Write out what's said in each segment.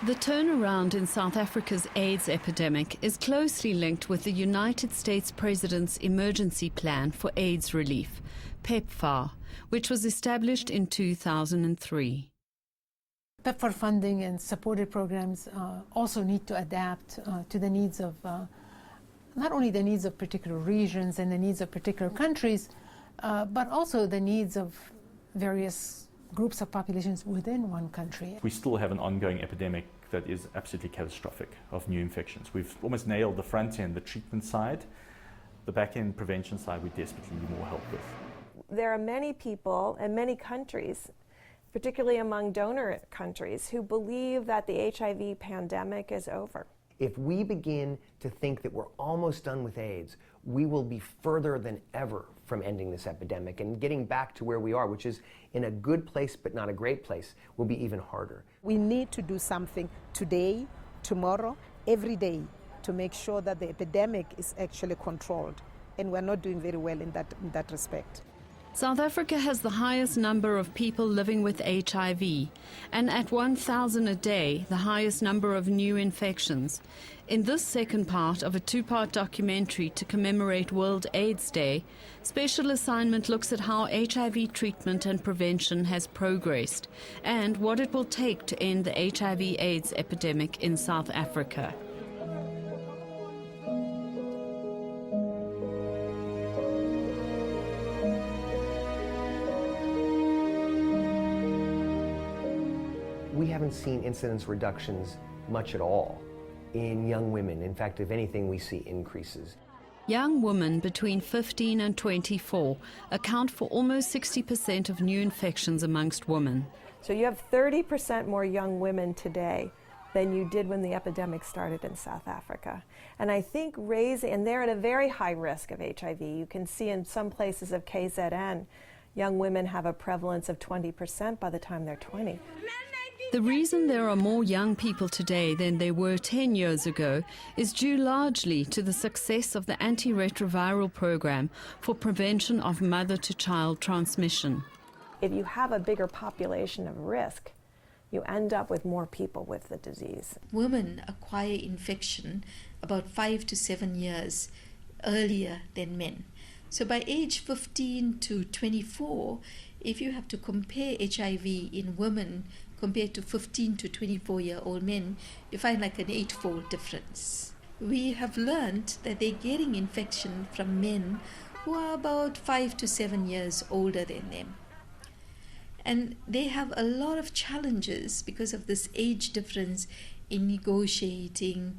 The turnaround in South Africa's AIDS epidemic is closely linked with the United States President's Emergency Plan for AIDS Relief, PEPFAR, which was established in 2003. PEPFAR funding and supported programs also need to adapt to the needs of, not only the needs of particular regions and the needs of particular countries, but also the needs of various groups of populations within one country. We still have an ongoing epidemic that is absolutely catastrophic of new infections. We've almost nailed the front end, the treatment side. The back end prevention side we desperately need more help with. There are many people and many countries, particularly among donor countries, who believe that the HIV pandemic is over. If we begin to think that we're almost done with AIDS, we will be further than ever from ending this epidemic, and getting back to where we are, which is in a good place but not a great place, will be even harder. We need to do something today, tomorrow, every day to make sure that the epidemic is actually controlled, and we're not doing very well in that respect. South Africa has the highest number of people living with HIV, and at 1,000 a day, the highest number of new infections. In this second part of a two-part documentary to commemorate World AIDS Day, Special Assignment looks at how HIV treatment and prevention has progressed, and what it will take to end the HIV/AIDS epidemic in South Africa. We haven't seen incidence reductions much at all in young women. In fact, if anything, we see increases. Young women between 15 and 24 account for almost 60% of new infections amongst women. So you have 30% more young women today than you did when the epidemic started in South Africa. And I think and they're at a very high risk of HIV. You can see in some places of KZN, young women have a prevalence of 20% by the time they're 20. The reason there are more young people today than there were 10 years ago is due largely to the success of the antiretroviral program for prevention of mother-to-child transmission. If you have a bigger population of risk, you end up with more people with the disease. Women acquire infection about 5 to 7 years earlier than men. So by age 15 to 24, if you have to compare HIV in women compared to 15 to 24-year-old men, you find like an 8-fold difference. We have learned that they're getting infection from men who are about 5 to 7 years older than them. And they have a lot of challenges because of this age difference in negotiating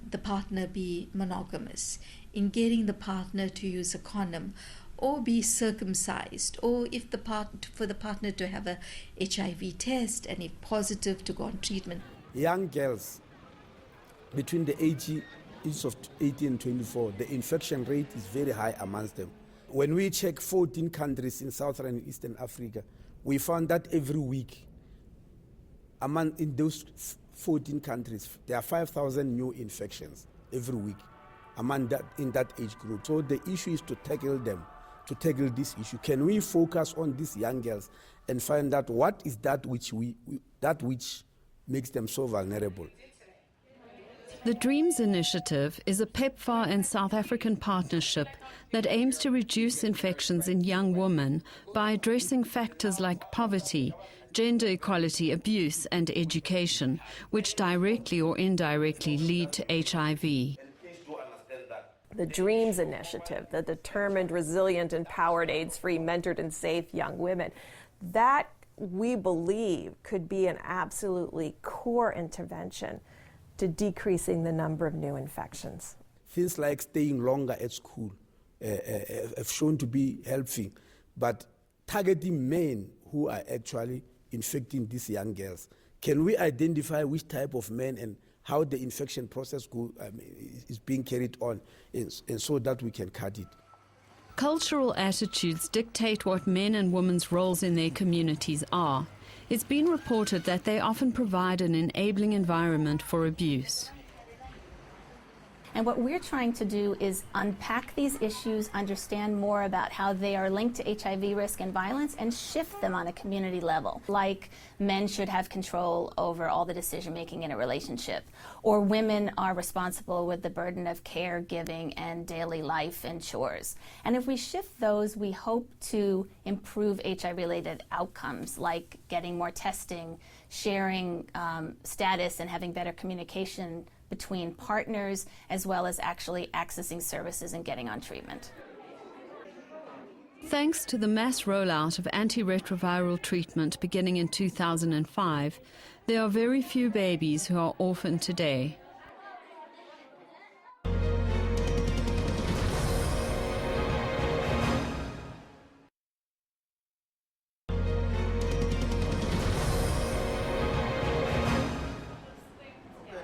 the partner be monogamous, in getting the partner to use a condom, or be circumcised, or if for the partner to have a HIV test and if positive to go on treatment. Young girls between the ages of 18 and 24, the infection rate is very high amongst them. When we check 14 countries in Southern and Eastern Africa, we found that every week, in those 14 countries, there are 5,000 new infections every week in that age group. So the issue is to tackle this issue. Can we focus on these young girls and find out what is that which makes them so vulnerable? The DREAMS initiative is a PEPFAR and South African partnership that aims to reduce infections in young women by addressing factors like poverty, gender equality, abuse and education, which directly or indirectly lead to HIV. The DREAMS initiative, the determined, resilient, empowered, AIDS-free, mentored and safe young women, that we believe could be an absolutely core intervention to decreasing the number of new infections. Things like staying longer at school have shown to be helpful, but targeting men who are actually infecting these young girls. Can we identify which type of men and how the infection process is being carried on, and so that we can cut it? Cultural attitudes dictate what men and women's roles in their communities are. It's been reported that they often provide an enabling environment for abuse. And what we're trying to do is unpack these issues, understand more about how they are linked to HIV risk and violence, and shift them on a community level. Like men should have control over all the decision making in a relationship, or women are responsible with the burden of caregiving and daily life and chores. And if we shift those, we hope to improve HIV-related outcomes like getting more testing, sharing status, and having better communication between partners, as well as actually accessing services and getting on treatment. Thanks to the mass rollout of antiretroviral treatment beginning in 2005, there are very few babies who are orphaned today.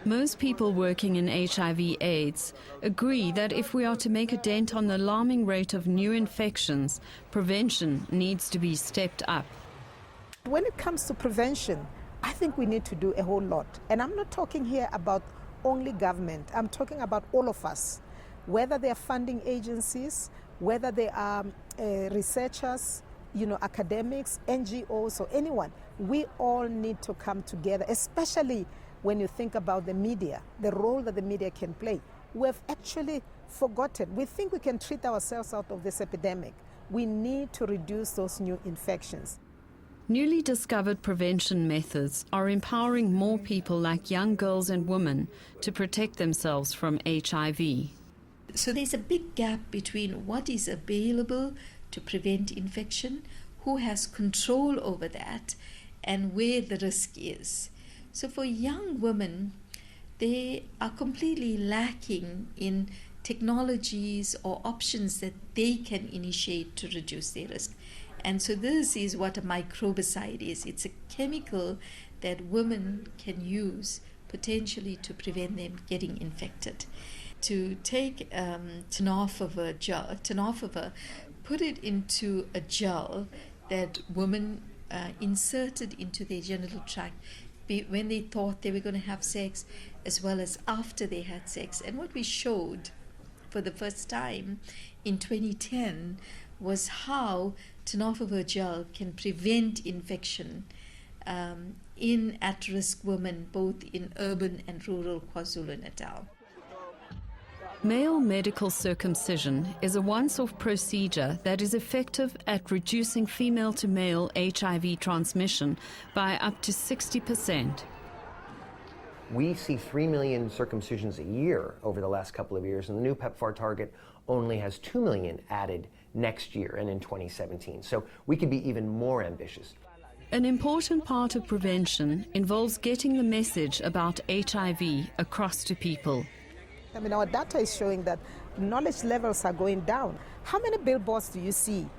Most people working in HIV/AIDS agree that if we are to make a dent on the alarming rate of new infections, prevention needs to be stepped up. When it comes to prevention, I think we need to do a whole lot. And I'm not talking here about only government. I'm talking about all of us, whether they are funding agencies, whether they are researchers, academics, NGOs, or anyone. We all need to come together, especially when you think about the media, the role that the media can play. We've actually forgotten. We think we can treat ourselves out of this epidemic. We need to reduce those new infections. Newly discovered prevention methods are empowering more people like young girls and women to protect themselves from HIV. So there's a big gap between what is available to prevent infection, who has control over that, and where the risk is. So for young women, they are completely lacking in technologies or options that they can initiate to reduce their risk. And so this is what a microbicide is. It's a chemical that women can use potentially to prevent them getting infected. To take tenofovir gel, put it into a gel that women inserted into their genital tract when they thought they were going to have sex, as well as after they had sex. And what we showed for the first time in 2010 was how tenofovir gel can prevent infection in at-risk women, both in urban and rural KwaZulu-Natal. Male medical circumcision is a once-off procedure that is effective at reducing female-to-male HIV transmission by up to 60%. We see 3 million circumcisions a year over the last couple of years, and the new PEPFAR target only has 2 million added next year and in 2017. So we could be even more ambitious. An important part of prevention involves getting the message about HIV across to people. I mean, our data is showing that knowledge levels are going down. How many billboards do you see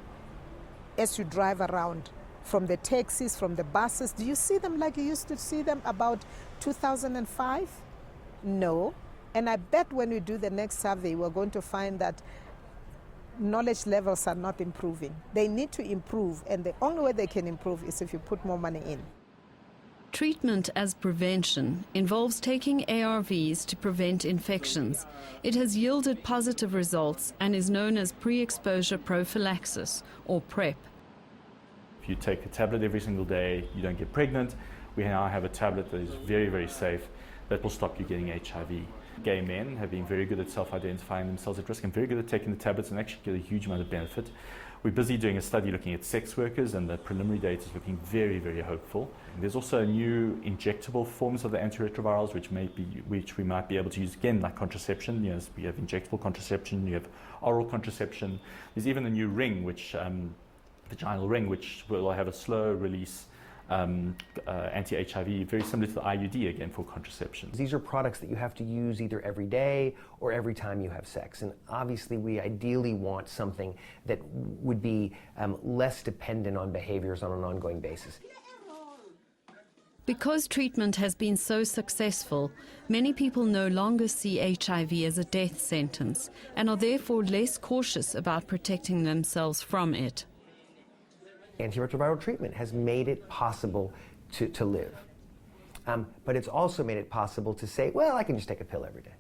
as you drive around? From the taxis, from the buses, do you see them like you used to see them about 2005? No. And I bet when we do the next survey, we're going to find that knowledge levels are not improving. They need to improve, and the only way they can improve is if you put more money in. Treatment as prevention involves taking ARVs to prevent infections. It has yielded positive results and is known as pre-exposure prophylaxis, or PrEP. If you take a tablet every single day, you don't get pregnant. We now have a tablet that is very, very safe that will stop you getting HIV. Gay men have been very good at self-identifying themselves at risk and very good at taking the tablets and actually get a huge amount of benefit. We're busy doing a study looking at sex workers, and the preliminary data is looking very, very hopeful. And there's also new injectable forms of the antiretrovirals which we might be able to use again, like contraception. Yes, we have injectable contraception, you have oral contraception. There's even a new ring, vaginal ring, which will have a slow release anti-HIV, very similar to the IUD again for contraception. These are products that you have to use either every day or every time you have sex. And obviously we ideally want something that would be less dependent on behaviors on an ongoing basis. Because treatment has been so successful, many people no longer see HIV as a death sentence and are therefore less cautious about protecting themselves from it. Antiretroviral treatment has made it possible to live. But it's also made it possible to say, well, I can just take a pill every day.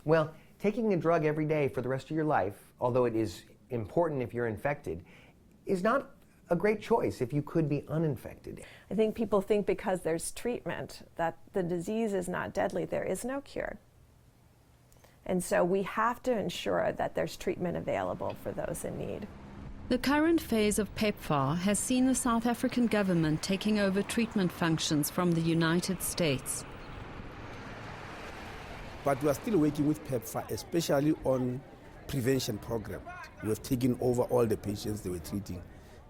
Well, taking a drug every day for the rest of your life, although it is important if you're infected, is not a great choice if you could be uninfected. I think people think because there's treatment that the disease is not deadly. There is no cure. And so we have to ensure that there's treatment available for those in need. The current phase of PEPFAR has seen the South African government taking over treatment functions from the United States. But we are still working with PEPFAR, especially on prevention program. We have taken over all the patients they were treating.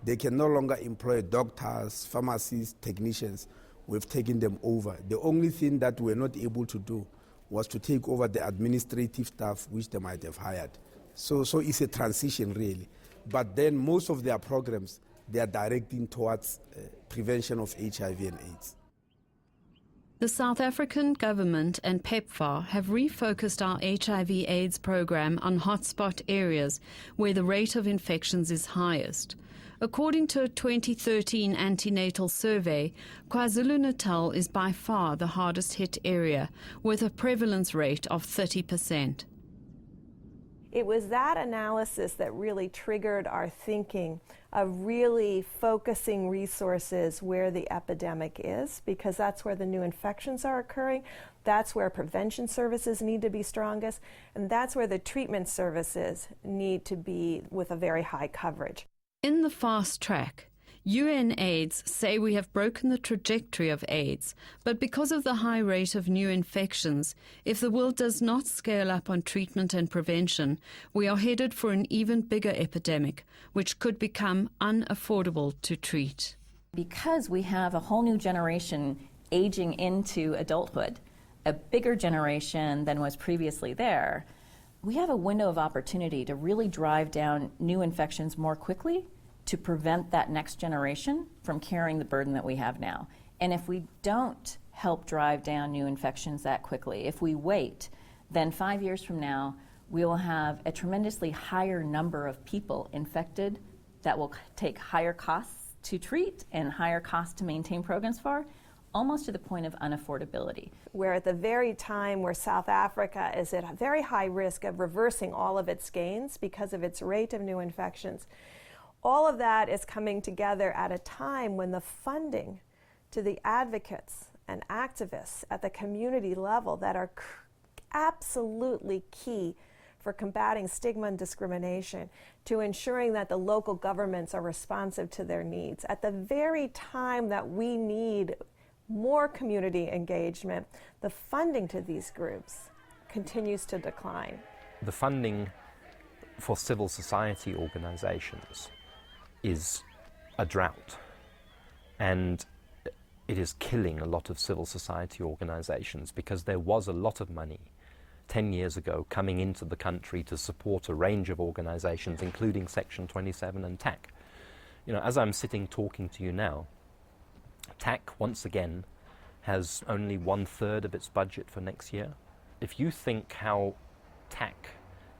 They can no longer employ doctors, pharmacists, technicians. We've taken them over. The only thing that we're not able to do was to take over the administrative staff which they might have hired. So it's a transition really. But then most of their programs, they are directing towards prevention of HIV and AIDS. The South African government and PEPFAR have refocused our HIV/AIDS program on hotspot areas where the rate of infections is highest. According to a 2013 antenatal survey, KwaZulu-Natal is by far the hardest hit area, with a prevalence rate of 30%. It was that analysis that really triggered our thinking of really focusing resources where the epidemic is, because that's where the new infections are occurring, that's where prevention services need to be strongest, and that's where the treatment services need to be with a very high coverage. In the fast track, UNAIDS say we have broken the trajectory of AIDS, but because of the high rate of new infections, if the world does not scale up on treatment and prevention, we are headed for an even bigger epidemic, which could become unaffordable to treat. Because we have a whole new generation aging into adulthood, a bigger generation than was previously there, we have a window of opportunity to really drive down new infections more quickly to prevent that next generation from carrying the burden that we have now. And if we don't help drive down new infections that quickly, if we wait, then 5 years from now, we will have a tremendously higher number of people infected that will take higher costs to treat and higher costs to maintain programs for, almost to the point of unaffordability. We're at the very time where South Africa is at a very high risk of reversing all of its gains because of its rate of new infections. All of that is coming together at a time when the funding to the advocates and activists at the community level that are absolutely key for combating stigma and discrimination, to ensuring that the local governments are responsive to their needs. At the very time that we need more community engagement, the funding to these groups continues to decline. The funding for civil society organizations is a drought, and it is killing a lot of civil society organizations, because there was a lot of money 10 years ago coming into the country to support a range of organizations, including Section 27 and TAC. You know, as I'm sitting talking to you now, TAC, once again, has only 1/3 of its budget for next year. If you think how TAC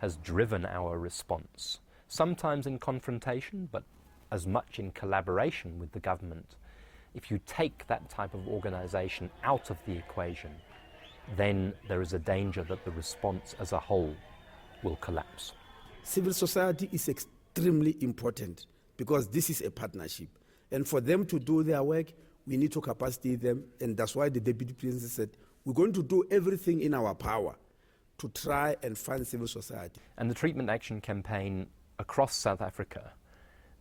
has driven our response, sometimes in confrontation, but as much in collaboration with the government, if you take that type of organization out of the equation, then there is a danger that the response as a whole will collapse. Civil society is extremely important because this is a partnership. And for them to do their work, we need to capacitate them, and that's why the Deputy President said, we're going to do everything in our power to try and fund civil society. And the Treatment Action Campaign across South Africa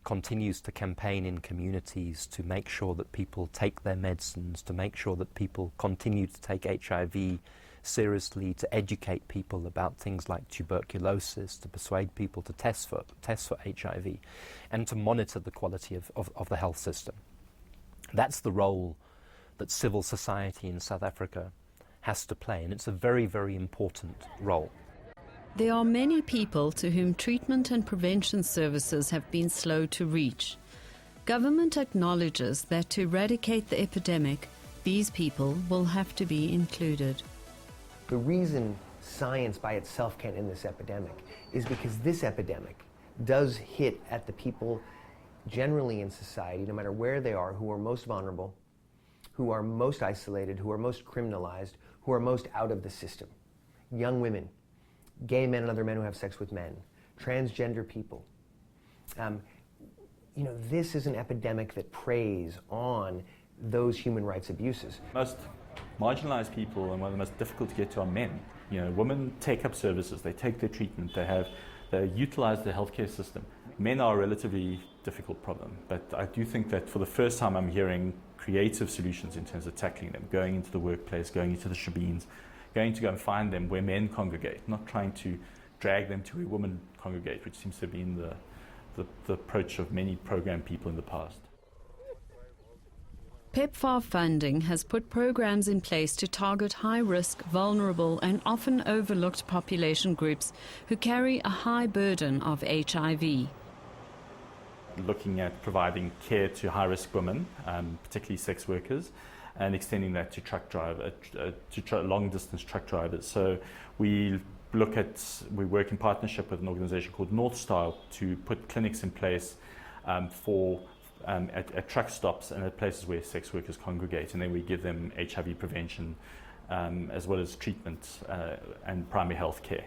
continues to campaign in communities to make sure that people take their medicines, to make sure that people continue to take HIV seriously, to educate people about things like tuberculosis, to persuade people to test for HIV, and to monitor the quality of the health system. That's the role that civil society in South Africa has to play, and it's a very, very important role. There are many people to whom treatment and prevention services have been slow to reach. Government acknowledges that to eradicate the epidemic, these people will have to be included. The reason science by itself can't end this epidemic is because this epidemic does hit at the people generally in society, no matter where they are, who are most vulnerable, who are most isolated, who are most criminalized, who are most out of the system. Young women, gay men and other men who have sex with men, transgender people. This is an epidemic that preys on those human rights abuses. Most marginalized people and one of the most difficult to get to are men. Women take up services, they take their treatment, they utilize the healthcare system. Men are a relatively difficult problem, but I do think that for the first time I'm hearing creative solutions in terms of tackling them, going into the workplace, going into the shebeens, going to go and find them where men congregate, not trying to drag them to where women congregate, which seems to have been the approach of many program people in the past. PEPFAR funding has put programs in place to target high-risk, vulnerable and often overlooked population groups who carry a high burden of HIV. Looking at providing care to high-risk women, particularly sex workers, and extending that to long-distance truck drivers. So we work in partnership with an organization called North Star to put clinics in place at truck stops and at places where sex workers congregate, and then we give them HIV prevention as well as treatment and primary health care.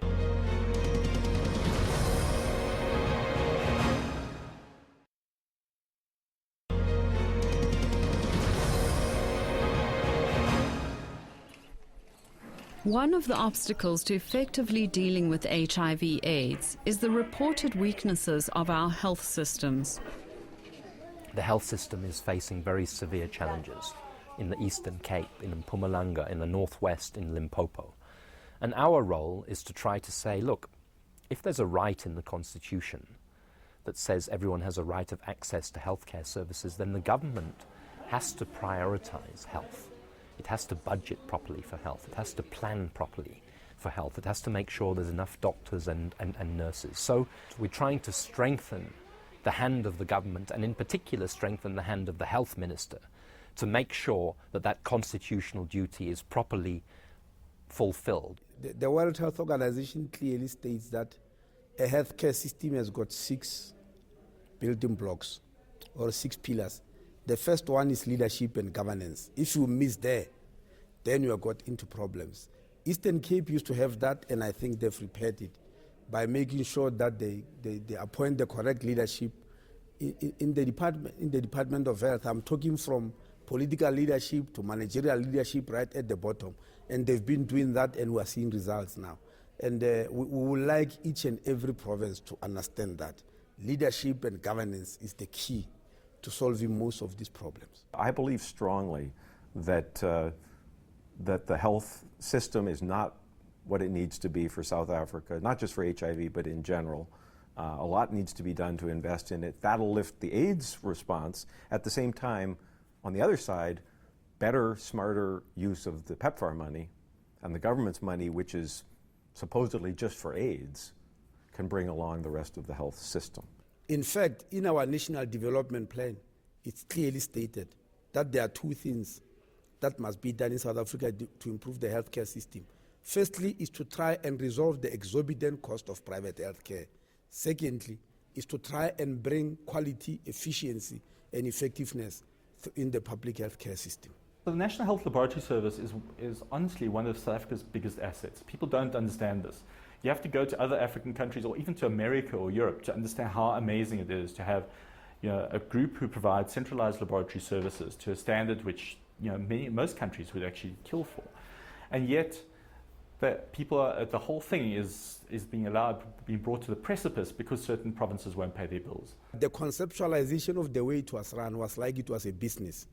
One of the obstacles to effectively dealing with HIV/AIDS is the reported weaknesses of our health systems. The health system is facing very severe challenges in the Eastern Cape, in Mpumalanga, in the Northwest, in Limpopo. And our role is to try to say, look, if there's a right in the Constitution that says everyone has a right of access to healthcare services, then the government has to prioritize health. It has to budget properly for health. It has to plan properly for health. It has to make sure there's enough doctors and nurses. So we're trying to strengthen the hand of the government, and in particular strengthen the hand of the health minister, to make sure that that constitutional duty is properly fulfilled. The World Health Organization clearly states that a healthcare system has got 6 building blocks or 6 pillars. The first one is leadership and governance. If you miss there, then you have got into problems. Eastern Cape used to have that, and I think they've repaired it by making sure that they appoint the correct leadership in the Department of Health. I'm talking from political leadership to managerial leadership right at the bottom. And they've been doing that, and we're seeing results now. And we would like each and every province to understand that leadership and governance is the key to solving most of these problems. I believe strongly that that the health system is not what it needs to be for South Africa, not just for HIV, but in general. A lot needs to be done to invest in it. That'll lift the AIDS response. At the same time, on the other side, better, smarter use of the PEPFAR money and the government's money, which is supposedly just for AIDS, can bring along the rest of the health system. In fact, in our National Development Plan, it's clearly stated that there are 2 things that must be done in South Africa to improve the healthcare system. Firstly, is to try and resolve the exorbitant cost of private healthcare. Secondly, is to try and bring quality, efficiency, and effectiveness in the public healthcare system. The National Health Laboratory Service is honestly one of South Africa's biggest assets. People don't understand this. You have to go to other African countries or even to America or Europe to understand how amazing it is to have a group who provides centralized laboratory services to a standard which most countries would actually kill for. And yet that the whole thing is being brought to the precipice because certain provinces won't pay their bills. The conceptualization of the way it was run was like it was a business.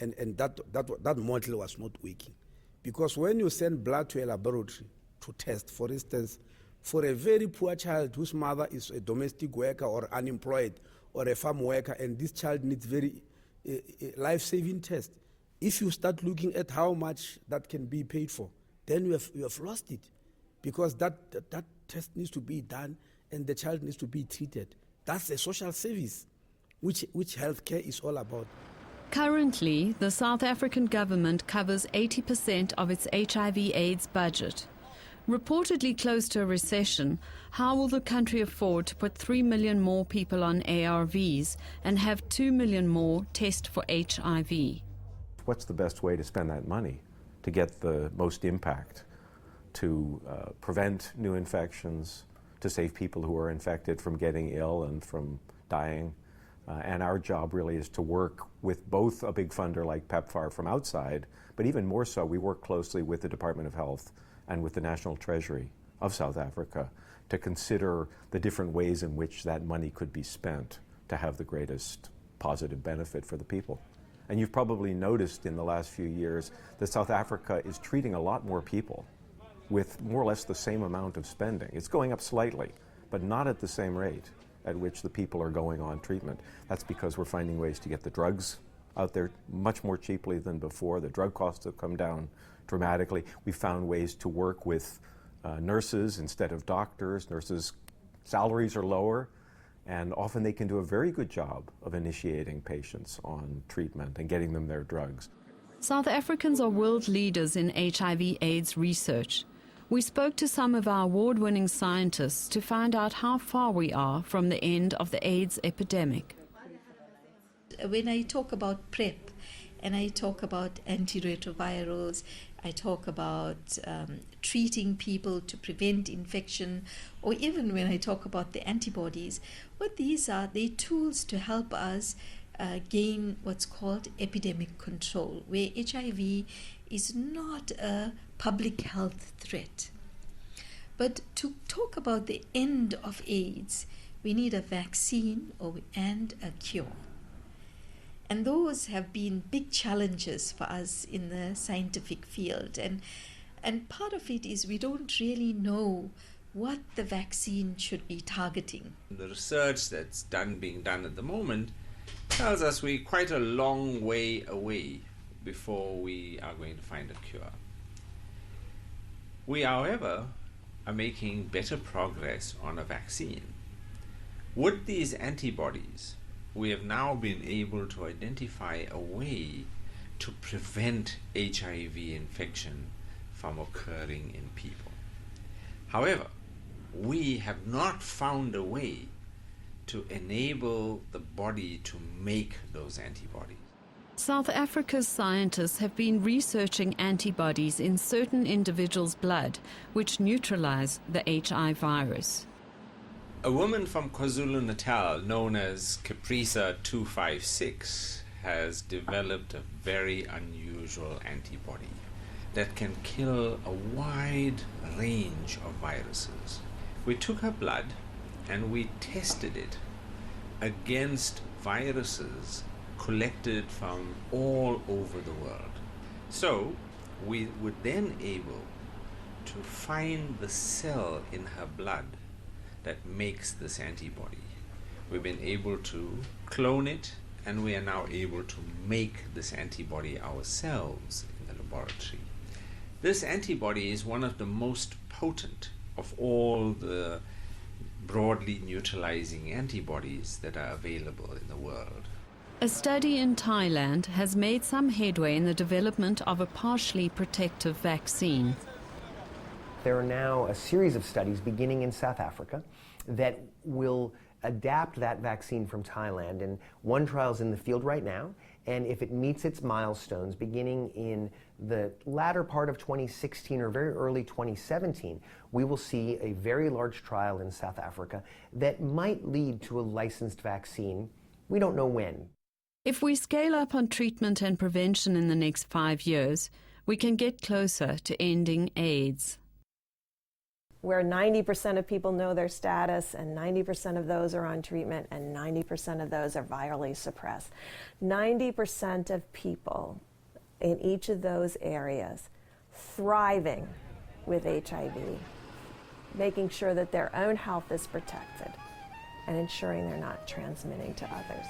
And that model was not working. Because when you send blood to a laboratory to test, for instance, for a very poor child whose mother is a domestic worker or unemployed or a farm worker, and this child needs very life-saving test, if you start looking at how much that can be paid for, then you have lost it, because that test needs to be done and the child needs to be treated. That's a social service, which healthcare is all about. Currently, the South African government covers 80% of its HIV/AIDS budget. Reportedly close to a recession, how will the country afford to put 3 million more people on ARVs and have 2 million more test for HIV? What's the best way to spend that money to get the most impact? to prevent new infections, to save people who are infected from getting ill and from dying. And our job really is to work with both a big funder like PEPFAR from outside, but even more so, we work closely with the Department of Health and with the National Treasury of South Africa to consider the different ways in which that money could be spent to have the greatest positive benefit for the people. And you've probably noticed in the last few years that South Africa is treating a lot more people with more or less the same amount of spending. It's going up slightly, but not at the same rate at which the people are going on treatment. That's because we're finding ways to get the drugs out there much more cheaply than before. The drug costs have come down dramatically. We found ways to work with nurses instead of doctors. Nurses' salaries are lower, and often they can do a very good job of initiating patients on treatment and getting them their drugs. South Africans are world leaders in HIV/AIDS research. We spoke to some of our award-winning scientists to find out how far we are from the end of the AIDS epidemic. When I talk about PrEP and I talk about antiretrovirals, I talk about treating people to prevent infection, or even when I talk about the antibodies, what these are, they're tools to help us gain what's called epidemic control, where HIV is not a public health threat. But to talk about the end of AIDS, we need a vaccine and a cure. And those have been big challenges for us in the scientific field. And part of it is we don't really know what the vaccine should be targeting. The research that's being done at the moment tells us we're quite a long way away before we are going to find a cure. We, however, are making better progress on a vaccine. With these antibodies, we have now been able to identify a way to prevent HIV infection from occurring in people. However, we have not found a way to enable the body to make those antibodies. South Africa's scientists have been researching antibodies in certain individuals' blood which neutralize the HIV virus. A woman from KwaZulu-Natal known as Caprisa 256 has developed a very unusual antibody that can kill a wide range of viruses. We took her blood and we tested it against viruses collected from all over the world. So we were then able to find the cell in her blood that makes this antibody. We've been able to clone it, and we are now able to make this antibody ourselves in the laboratory. This antibody is one of the most potent of all the broadly neutralizing antibodies that are available in the world. A study in Thailand has made some headway in the development of a partially protective vaccine. There are now a series of studies beginning in South Africa that will adapt that vaccine from Thailand, and one trial's in the field right now, and if it meets its milestones beginning in the latter part of 2016 or very early 2017, we will see a very large trial in South Africa that might lead to a licensed vaccine. We don't know when. If we scale up on treatment and prevention in the next 5 years, we can get closer to ending AIDS. Where 90% of people know their status, and 90% of those are on treatment, and 90% of those are virally suppressed. 90% of people in each of those areas thriving with HIV, making sure that their own health is protected, and ensuring they're not transmitting to others.